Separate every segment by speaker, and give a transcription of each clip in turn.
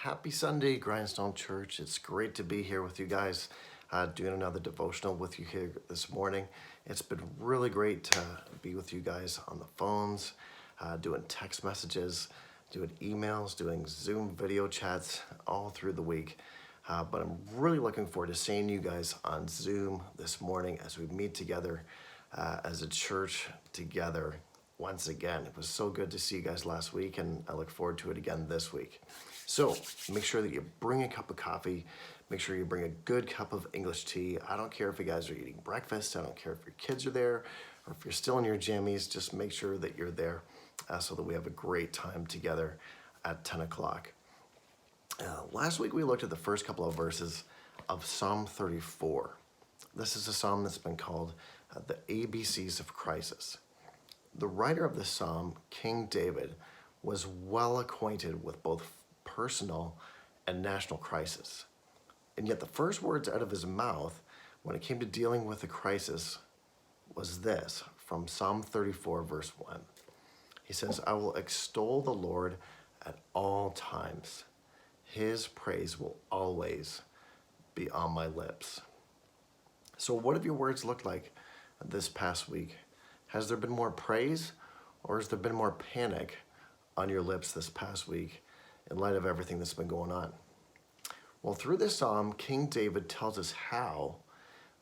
Speaker 1: Happy Sunday, Grindstone Church. It's great to be here with you guys, doing another devotional with you here this morning. It's been really great to be with you guys on the phones, doing text messages, doing emails, doing Zoom video chats all through the week. But I'm really looking forward to seeing you guys on Zoom this morning as we meet together as a church together once again. It was so good to see you guys last week, and I look forward to it again this week. So make sure that you bring a cup of coffee. Make sure you bring a good cup of English tea. I don't care if you guys are eating breakfast. I don't care if your kids are there or if you're still in your jammies. Just make sure that you're there so that we have a great time together at 10 o'clock. Last week we looked at the first couple of verses of Psalm 34. This is a psalm that's been called the ABCs of Crisis. The writer of this psalm, King David, was well acquainted with both personal and national crisis. And yet the first words out of his mouth when it came to dealing with a crisis was this, from Psalm 34, verse 1. He says, "I will extol the Lord at all times. His praise will always be on my lips." So what have your words looked like this past week? Has there been more praise, or has there been more panic on your lips this past week in light of everything that's been going on? Well, through this psalm, King David tells us how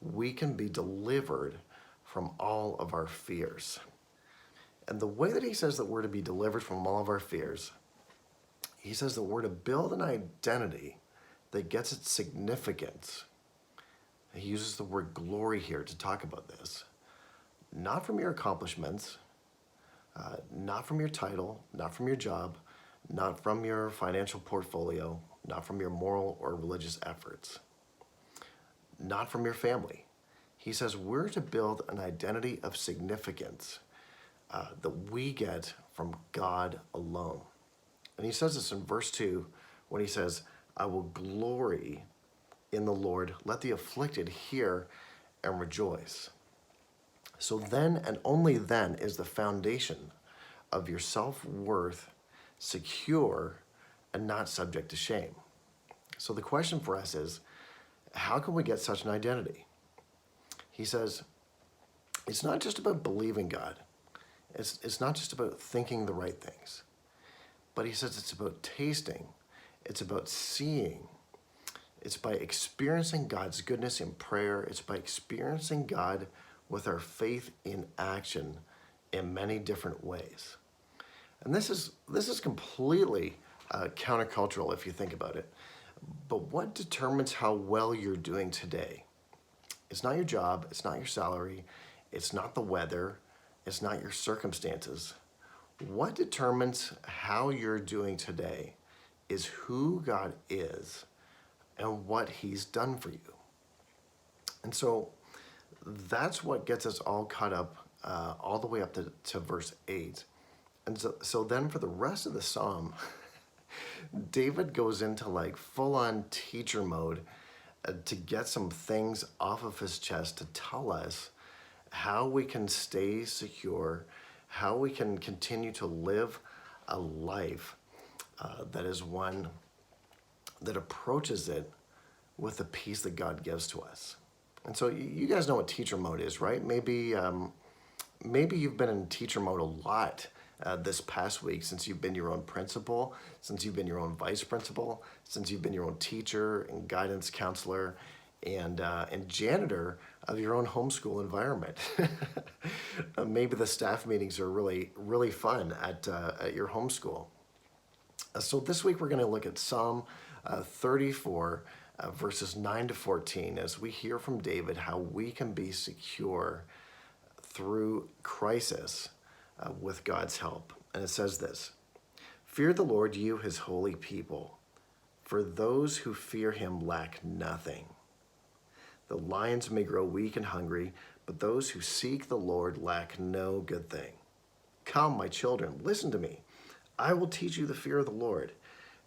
Speaker 1: we can be delivered from all of our fears. And the way that he says that we're to be delivered from all of our fears, he says that we're to build an identity that gets its significance. He uses the word glory here to talk about this. Not from your accomplishments, not from your title, not from your job, not from your financial portfolio, not from your moral or religious efforts, not from your family. He says we're to build an identity of significance that we get from God alone. And he says this in verse 2 when he says, "I will glory in the Lord. Let the afflicted hear and rejoice." So then and only then is the foundation of your self-worth secure and not subject to shame. So the question for us is, how can we get such an identity? He says, it's not just about believing God. It's not just about thinking the right things. But he says it's about tasting. It's about seeing. It's by experiencing God's goodness in prayer. It's by experiencing God with our faith in action in many different ways. And this is completely countercultural if you think about it. But what determines how well you're doing today? It's not your job, it's not your salary, it's not the weather, it's not your circumstances. What determines how you're doing today is who God is and what he's done for you. And so that's what gets us all caught up all the way up to verse 8. And so then for the rest of the psalm, David goes into like full-on teacher mode to get some things off of his chest to tell us how we can stay secure, how we can continue to live a life that is one that approaches it with the peace that God gives to us. And so you guys know what teacher mode is, right? Maybe you've been in teacher mode a lot this past week, since you've been your own principal, since you've been your own vice principal, since you've been your own teacher and guidance counselor and janitor of your own homeschool environment. Maybe the staff meetings are really, really fun at your homeschool. So this week we're going to look at Psalm 34, verses 9 to 14, as we hear from David how we can be secure through crisis with God's help. And it says this: "Fear the Lord, you his holy people, for those who fear him lack nothing. The lions may grow weak and hungry, but those who seek the Lord lack no good thing. Come, my children, listen to me. I will teach you the fear of the Lord.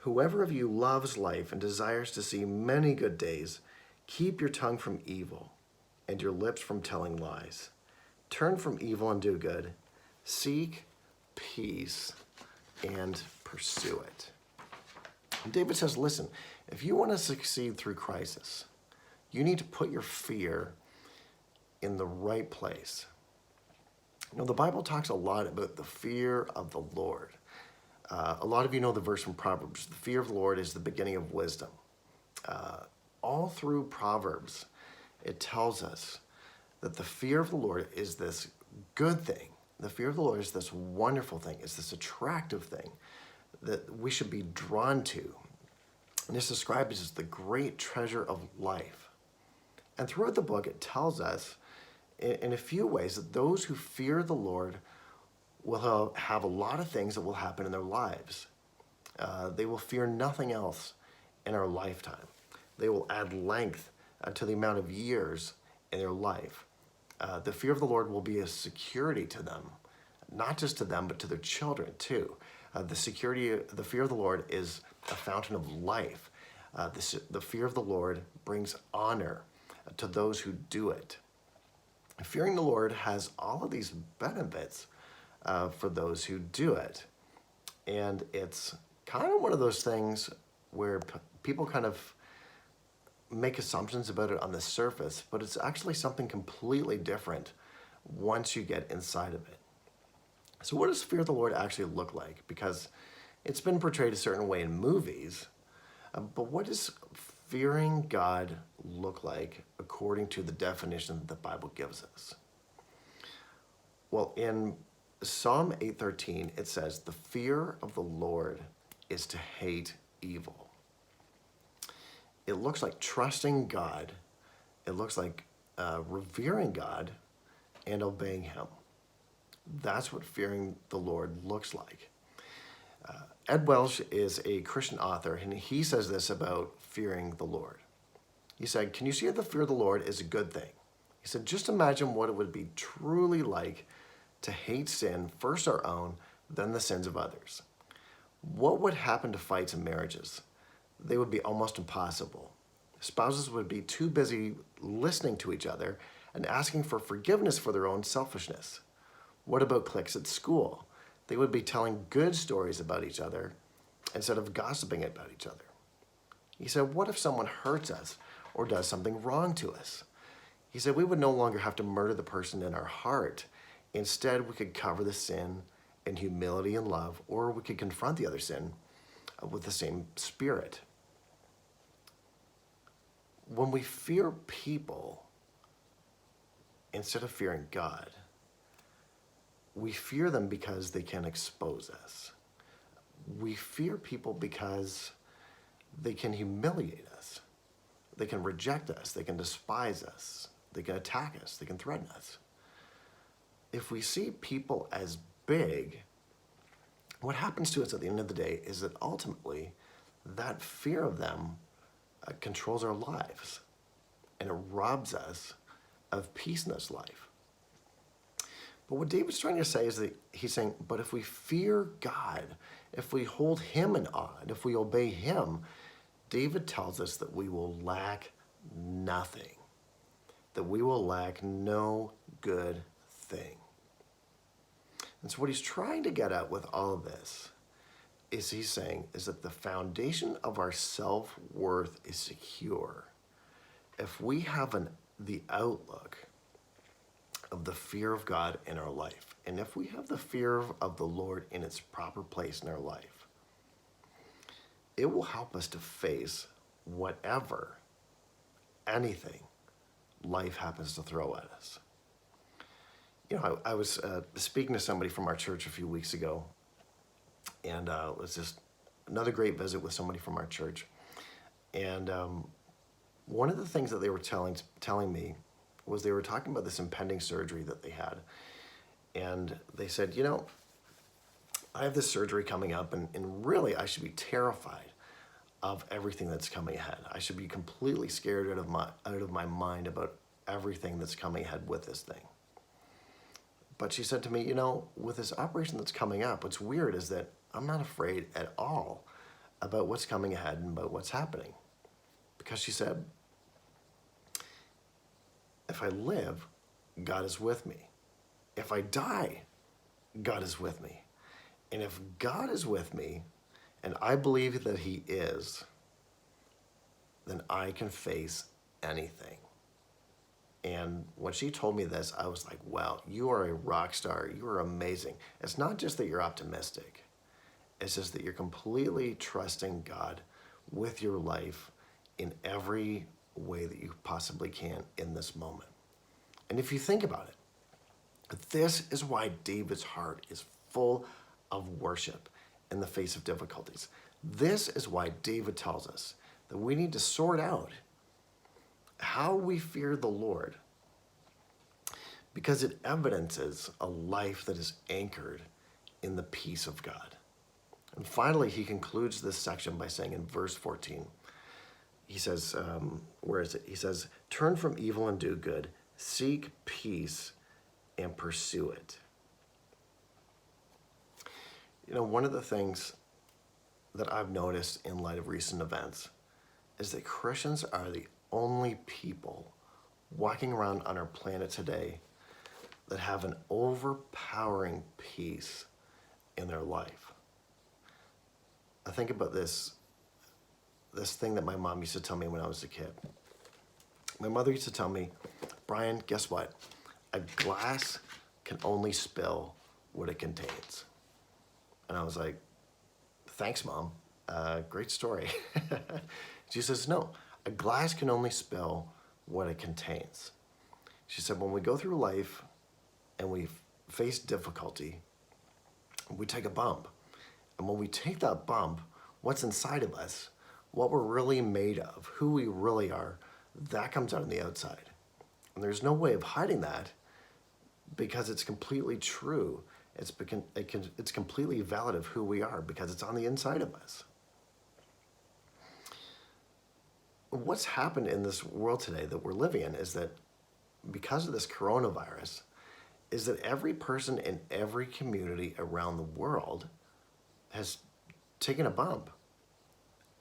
Speaker 1: Whoever of you loves life and desires to see many good days, keep your tongue from evil and your lips from telling lies. Turn from evil and do good. Seek peace and pursue it." David says, listen, if you want to succeed through crisis, you need to put your fear in the right place. You know, the Bible talks a lot about the fear of the Lord. A lot of you know the verse from Proverbs, the fear of the Lord is the beginning of wisdom. All through Proverbs, it tells us that the fear of the Lord is this good thing. The fear of the Lord is this wonderful thing. It's this attractive thing that we should be drawn to. And it's described as the great treasure of life. And throughout the book, it tells us in a few ways that those who fear the Lord will have a lot of things that will happen in their lives. They will fear nothing else in our lifetime. They will add length to the amount of years in their life. The fear of the Lord will be a security to them, not just to them, but to their children too. The fear of the Lord is a fountain of life. The fear of the Lord brings honor to those who do it. Fearing the Lord has all of these benefits for those who do it. And it's kind of one of those things where people kind of make assumptions about it on the surface, but it's actually something completely different once you get inside of it. So what does fear of the Lord actually look like? Because it's been portrayed a certain way in movies, but what does fearing God look like according to the definition that the Bible gives us? Well, in Psalm 8:13, it says, the fear of the Lord is to hate evil. It looks like trusting God. It looks like revering God and obeying him. That's what fearing the Lord looks like. Ed Welch is a Christian author, and he says this about fearing the Lord. He said, can you see that the fear of the Lord is a good thing? He said, just imagine what it would be truly like to hate sin, first our own, then the sins of others. What would happen to fights and marriages? They would be almost impossible. Spouses would be too busy listening to each other and asking for forgiveness for their own selfishness. What about cliques at school? They would be telling good stories about each other instead of gossiping about each other. He said, what if someone hurts us or does something wrong to us? He said, we would no longer have to murder the person in our heart. Instead, we could cover the sin in humility and love, or we could confront the other sin with the same spirit. When we fear people instead of fearing God, we fear them because they can expose us. We fear people because they can humiliate us. They can reject us. They can despise us. They can attack us. They can threaten us. If we see people as big, what happens to us at the end of the day is that ultimately that fear of them controls our lives, and it robs us of peace in this life. But what David's trying to say is that he's saying, but if we fear God, if we hold him in awe, and if we obey him, David tells us that we will lack nothing, that we will lack no good thing. And so what he's trying to get at with all of this is he's saying is that the foundation of our self-worth is secure if we have the outlook of the fear of God in our life. And if we have the fear of the Lord in its proper place in our life, it will help us to face whatever, anything life happens to throw at us. You know, I was speaking to somebody from our church a few weeks ago, and it was just another great visit with somebody from our church. And one of the things that they were telling me was they were talking about this impending surgery that they had. And they said, you know, I have this surgery coming up, and really I should be terrified of everything that's coming ahead. I should be completely scared out of my mind about everything that's coming ahead with this thing. But she said to me, you know, with this operation that's coming up, what's weird is that I'm not afraid at all about what's coming ahead and about what's happening. Because she said, if I live, God is with me. If I die, God is with me. And if God is with me, and I believe that he is, then I can face anything. And when she told me this, I was like, wow, you are a rock star. You are amazing. It's not just that you're optimistic. It's just that you're completely trusting God with your life in every way that you possibly can in this moment. And if you think about it, this is why David's heart is full of worship in the face of difficulties. This is why David tells us that we need to sort out how we fear the Lord, because it evidences a life that is anchored in the peace of God. And finally, he concludes this section by saying in verse 14, he says, where is it? He says, turn from evil and do good, seek peace and pursue it. You know, one of the things that I've noticed in light of recent events is that Christians are the only people walking around on our planet today that have an overpowering peace in their life. I think about this thing that my mom used to tell me when I was a kid. My mother used to tell me, Brian, guess what? A glass can only spill what it contains. And I was like, thanks, Mom. Great story. She says, no, a glass can only spill what it contains. She said, when we go through life and we face difficulty, we take a bump. And when we take that bump, what's inside of us, what we're really made of, who we really are, that comes out on the outside. And there's no way of hiding that because it's completely true. It's completely valid of who we are because it's on the inside of us. What's happened in this world today that we're living in is that because of this coronavirus, is that every person in every community around the world has taken a bump.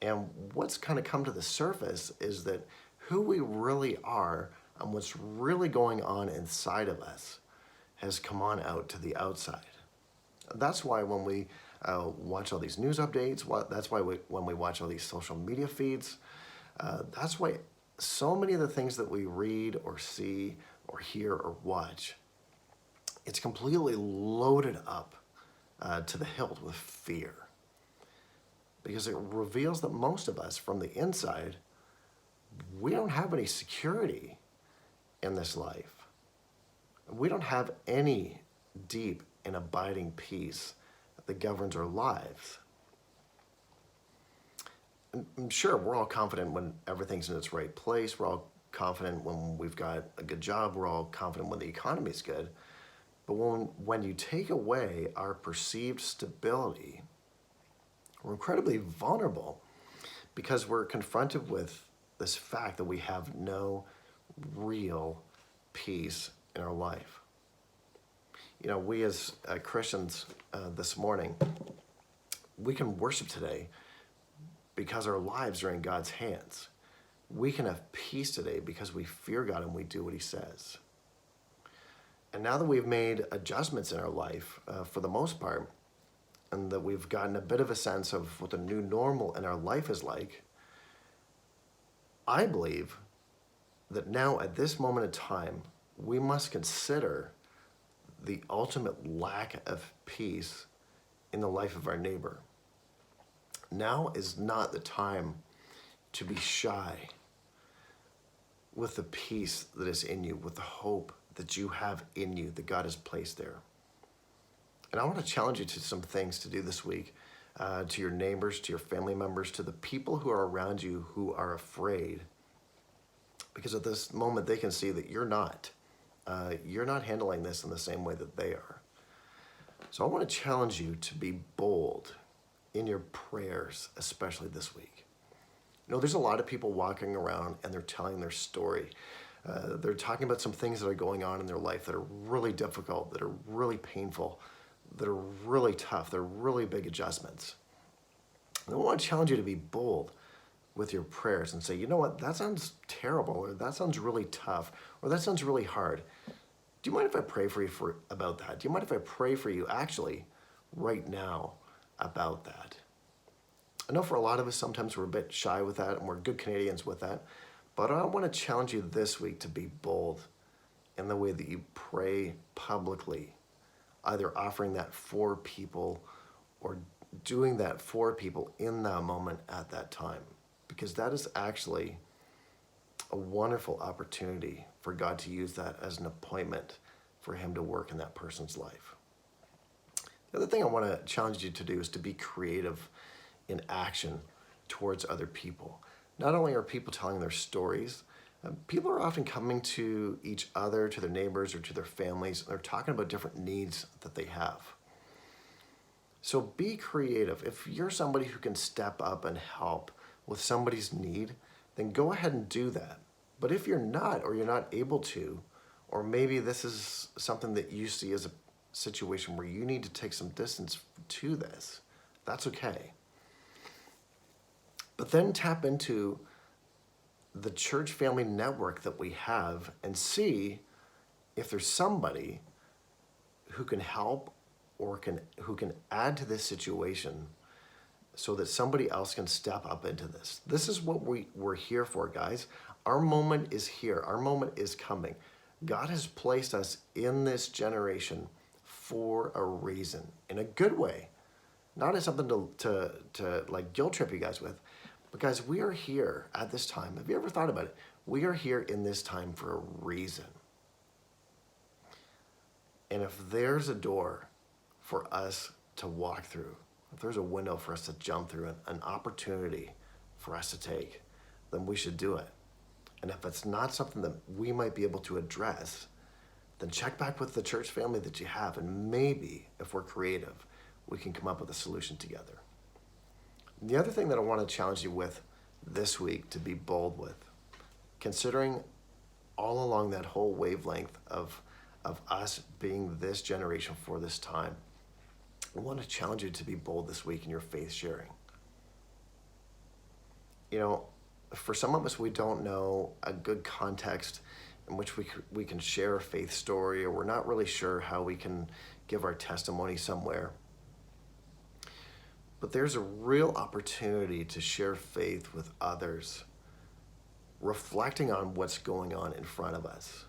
Speaker 1: And what's kind of come to the surface is that who we really are and what's really going on inside of us has come on out to the outside. That's why when we watch all these news updates, that's why when we watch all these social media feeds, that's why so many of the things that we read or see or hear or watch, it's completely loaded up to the hilt with fear. Because it reveals that most of us from the inside, we don't have any security in this life. We don't have any deep and abiding peace that governs our lives. I'm sure we're all confident when everything's in its right place. We're all confident when we've got a good job. We're all confident when the economy's good. But when you take away our perceived stability, we're incredibly vulnerable because we're confronted with this fact that we have no real peace in our life. You know, we as Christians this morning, we can worship today because our lives are in God's hands. We can have peace today because we fear God and we do what he says. And now that we've made adjustments in our life, for the most part, and that we've gotten a bit of a sense of what the new normal in our life is like, I believe that now at this moment in time, we must consider the ultimate lack of peace in the life of our neighbor. Now is not the time to be shy with the peace that is in you, with the hope that you have in you, that God has placed there. And I want to challenge you to some things to do this week, to your neighbors, to your family members, to the people who are around you who are afraid. Because at this moment, they can see that you're not handling this in the same way that they are. So I want to challenge you to be bold in your prayers, especially this week. You know, there's a lot of people walking around and they're telling their story. They're talking about some things that are going on in their life that are really difficult, that are really painful, that are really tough. They're really big adjustments. And I want to challenge you to be bold with your prayers and say, you know what, that sounds terrible, or that sounds really tough, or that sounds really hard. Do you mind if I pray for you about that? Do you mind if I pray for you actually right now about that? I know for a lot of us, sometimes we're a bit shy with that, and we're good Canadians with that. But I want to challenge you this week to be bold in the way that you pray publicly, either offering that for people or doing that for people in that moment at that time. Because that is actually a wonderful opportunity for God to use that as an appointment for Him to work in that person's life. The other thing I want to challenge you to do is to be creative in action towards other people. Not only are people telling their stories, people are often coming to each other, to their neighbors, or to their families. They're talking about different needs that they have. So be creative. If you're somebody who can step up and help with somebody's need, then go ahead and do that. But if you're not, or you're not able to, or maybe this is something that you see as a situation where you need to take some distance to this, that's okay. But then tap into the church family network that we have and see if there's somebody who can help or who can add to this situation so that somebody else can step up into this. This is what we're here for, guys. Our moment is here. Our moment is coming. God has placed us in this generation for a reason, in a good way, not as something to like guilt trip you guys with. But guys, we are here at this time. Have you ever thought about it? We are here in this time for a reason. And if there's a door for us to walk through, if there's a window for us to jump through, an opportunity for us to take, then we should do it. And if it's not something that we might be able to address, then check back with the church family that you have, and maybe, if we're creative, we can come up with a solution together. The other thing that I want to challenge you with this week to be bold with, considering all along that whole wavelength of us being this generation for this time, I want to challenge you to be bold this week in your faith sharing. You know, for some of us, we don't know a good context in which we can share a faith story, or we're not really sure how we can give our testimony somewhere. But there's a real opportunity to share faith with others, reflecting on what's going on in front of us.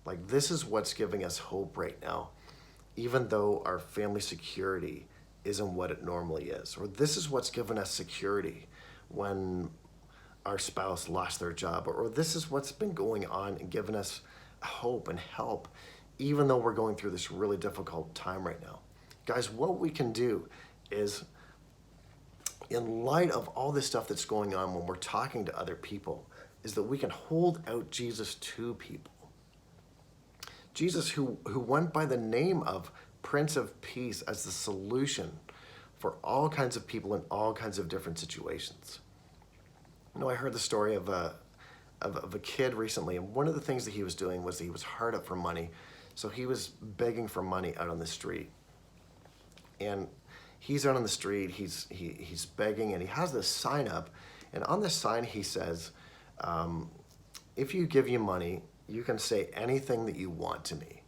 Speaker 1: Like, this is what's giving us hope right now, even though our family security isn't what it normally is. Or this is what's given us security when our spouse lost their job. Or this is what's been going on and given us hope and help, even though we're going through this really difficult time right now. Guys, what we can do is, in light of all this stuff that's going on when we're talking to other people, is that we can hold out Jesus to people. Jesus, who went by the name of Prince of Peace as the solution for all kinds of people in all kinds of different situations. You know, I heard the story of a kid recently, and one of the things that he was doing was he was hard up for money. So he was begging for money out on the street. And he's out on the street, he's begging, and he has this sign up. And on this sign he says, if you give you money, you can say anything that you want to me.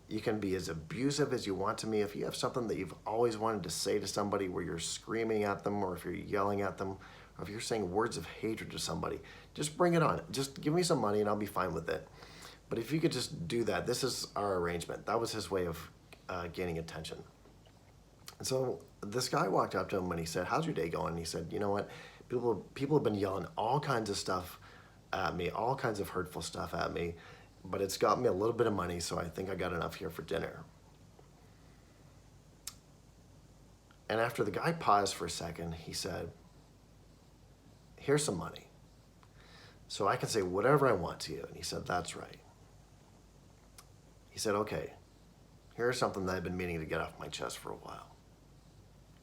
Speaker 1: You can be as abusive as you want to me. If you have something that you've always wanted to say to somebody where you're screaming at them, or if you're yelling at them, or if you're saying words of hatred to somebody, just bring it on. Just give me some money and I'll be fine with it. But if you could just do that, this is our arrangement. That was his way of gaining attention. And so this guy walked up to him and he said, how's your day going? And he said, you know what? People have been yelling all kinds of stuff at me, all kinds of hurtful stuff at me, but it's got me a little bit of money, so I think I got enough here for dinner. And after the guy paused for a second, he said, here's some money, so I can say whatever I want to you. And he said, that's right. He said, okay, here's something that I've been meaning to get off my chest for a while.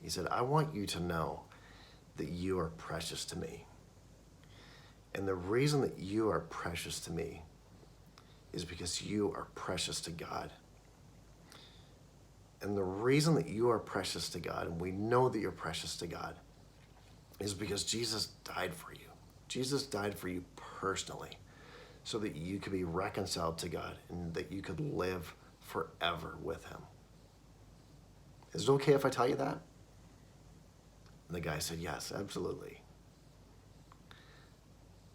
Speaker 1: He said, I want you to know that you are precious to me. And the reason that you are precious to me is because you are precious to God. And the reason that you are precious to God, and we know that you're precious to God, is because Jesus died for you. Jesus died for you personally, so that you could be reconciled to God and that you could live forever with Him. Is it okay if I tell you that? And the guy said, yes, absolutely.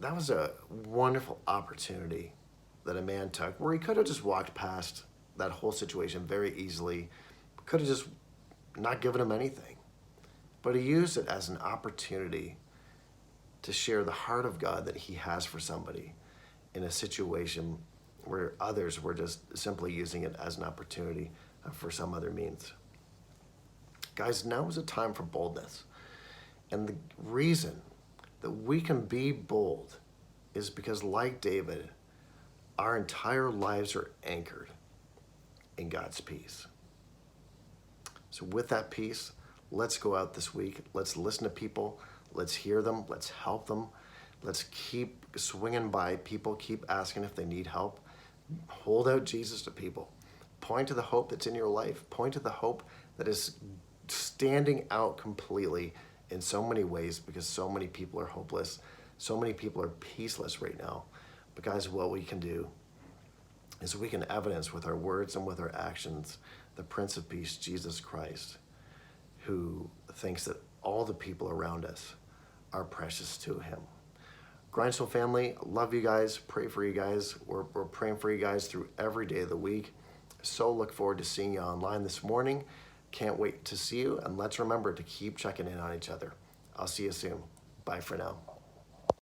Speaker 1: That was a wonderful opportunity that a man took where he could have just walked past that whole situation very easily, could have just not given him anything. But he used it as an opportunity to share the heart of God that he has for somebody in a situation where others were just simply using it as an opportunity for some other means. Guys, now is a time for boldness. And the reason that we can be bold is because, like David, our entire lives are anchored in God's peace. So with that peace, let's go out this week. Let's listen to people. Let's hear them. Let's help them. Let's keep swinging by people. Keep asking if they need help. Hold out Jesus to people. Point to the hope that's in your life. Point to the hope that is standing out completely in so many ways, because so many people are hopeless. So many people are peaceless right now. But guys, what we can do is we can evidence with our words and with our actions the Prince of Peace, Jesus Christ, who thinks that all the people around us are precious to him. Grindstone family, love you guys, pray for you guys. We're praying for you guys through every day of the week. So look forward to seeing you online this morning. Can't wait to see you, and let's remember to keep checking in on each other. I'll see you soon. Bye for now.